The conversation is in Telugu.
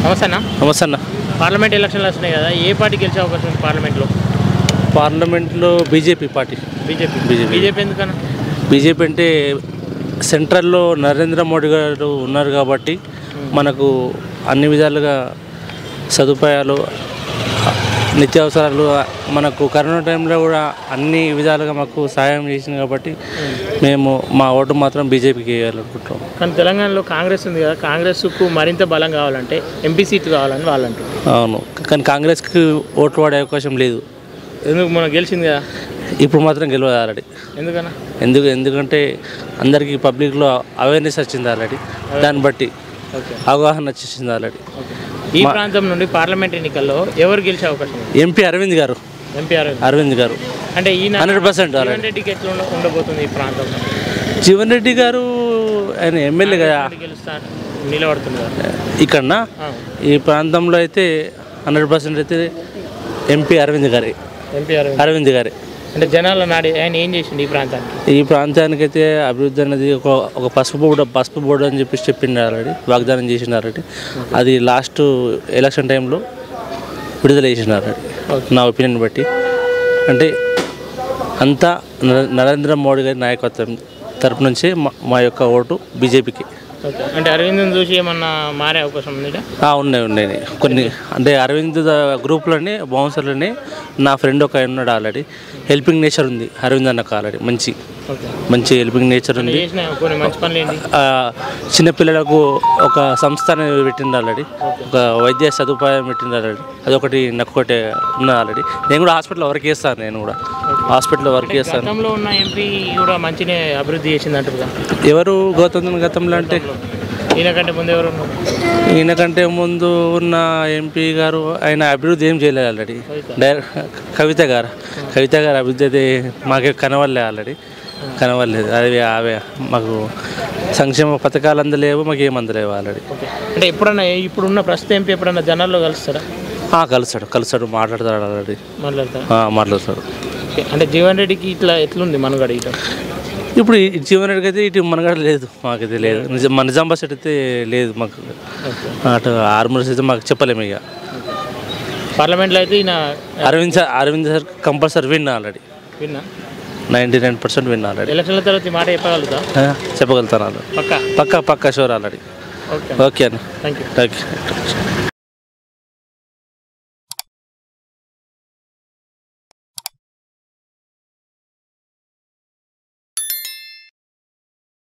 నమస్తే అన్న. నమస్తే అన్న. పార్లమెంట్ ఎలక్షన్లు వస్తున్నాయి కదా, ఏ పార్టీ గెలిచే అవకాశం ఉంది పార్లమెంట్లో బీజేపీ పార్టీ. బీజేపీ ఎందుకన్నా? బీజేపీ అంటే సెంట్రల్లో నరేంద్ర మోడీ గారు ఉన్నారు కాబట్టి మనకు అన్ని విధాలుగా సదుపాయాలు, నిత్యావసరాలు, మనకు కరోనా టైంలో కూడా అన్ని విధాలుగా మాకు సహాయం చేసింది కాబట్టి మేము మా ఓటు మాత్రం బీజేపీకి వేయాలనుకుంటాం. కానీ తెలంగాణలో కాంగ్రెస్ ఉంది కదా, కాంగ్రెస్కు మరింత బలం కావాలంటే ఎంపీ సీట్లు కావాలని వాళ్ళు అంటారు. అవును, కానీ కాంగ్రెస్కి ఓట్లు పడే అవకాశం లేదు. ఎందుకు? మనం గెలిచింది కదా. ఇప్పుడు మాత్రం గెలవదు ఆల్రెడీ. ఎందుకన్నా? ఎందుకంటే అందరికీ పబ్లిక్లో అవేర్నెస్ వచ్చింది ఆల్రెడీ. దాన్ని బట్టి అవగాహన వచ్చేసింది ఆల్రెడీ. ఈ ప్రాంతం నుండి పార్లమెంట్ ఎన్నికల్లో ఎవరు గెలిచే అవకాశం ఉంది? ఎంపీ అరవింద్ గారు. అరవింద్ గారు అంటే ఈయన 100% జీవన్ రెడ్డికి ఎట్లా ఉండబోతుంది ఈ ప్రాంతంలో? జీవన్ రెడ్డి గారు ఆయన ఎమ్మెల్యే కదా, నిలబడుతుంది కదా ఇక్కడ ఈ ప్రాంతంలో అయితే 100% అయితే ఎంపీ అరవింద్ గారే. అంటే జనాల నాడి ఆయన ఏం చేసిండు ఈ ప్రాంతానికి అయితే అభివృద్ధి అనేది ఒక పసుపు బోర్డు అని చెప్పేసి చెప్పిండు ఆల్రెడీ, వాగ్దానం చేసిండు ఆల్రెడీ. అది లాస్ట్ ఎలక్షన్ టైంలో విడుదల చేసిండు ఆల్రెడీ. నా ఒపీనియన్ బట్టి అంటే అంతా నరేంద్ర మోడీ గారి నాయకత్వం తరపు నుంచి మా యొక్క ఓటు బీజేపీకి. అంటే అరవింద్ని చూసి ఏమన్నా మారే అవకాశం ఉంది? ఉన్నాయి కొన్ని. అంటే అరవింద్ గ్రూప్లోని బౌన్సర్లని నా ఫ్రెండ్ ఒక ఉన్నాడు ఆల్రెడీ. హెల్పింగ్ నేచర్ ఉంది అరవింద్ అన్నకు ఆల్రెడీ. మంచి హెల్పింగ్ నేచర్ ఉంది. చిన్నపిల్లలకు ఒక సంస్థ అనేది పెట్టింది ఆల్రెడీ, ఒక వైద్య సదుపాయం పెట్టింది ఆల్రెడీ. అదొకటి నక్కొకటి ఉన్నది ఆల్రెడీ. నేను కూడా హాస్పిటల్లో వర్క్ చేస్తాను. గతంలో ఉన్న ఎంపీ కూడా మంచిగా అభివృద్ధి చేసింది అంటారు. ఎవరు గతంలో అంటే ఈయనకంటే ముందు ఉన్న ఎంపీ గారు ఆయన అభివృద్ధి ఏం చేయలేదు ఆల్రెడీ. కవిత గారు అభివృద్ధి అయితే మాకే కనవలేదు. అవే మాకు సంక్షేమ పథకాలు అందలేవు, మాకు ఏం అందలేవు ఆల్రెడీ. అంటే ఎప్పుడన్నా ఇప్పుడున్న ప్రస్తుత ఎంపీ ఎప్పుడన్నా జనాల్లో కలుస్తాడా? కలుస్తాడు, మాట్లాడతాడు ఆల్రెడీ. మాట్లాడతాడు. అంటే జీవన్ రెడ్డికి ఎట్లుంది మనగడ? ఇప్పుడు జీవన్ రెడ్డికి అయితే ఇటు మనగడ లేదు, మాకైతే లేదు. నిజామాబాద్ సైడ్ అయితే లేదు మాకు. అటు ఆర్మూర్ అయితే మాకు చెప్పలేము. ఇక పార్లమెంట్లో అయితే Arvind sir compulsory win already. 99% win already. ఎలక్షన్ల తర్వాత మాట చెప్పగలుగుతాను. పక్కా షూర్ ఆల్రెడీ. ఓకే అన్న, థ్యాంక్ యూ.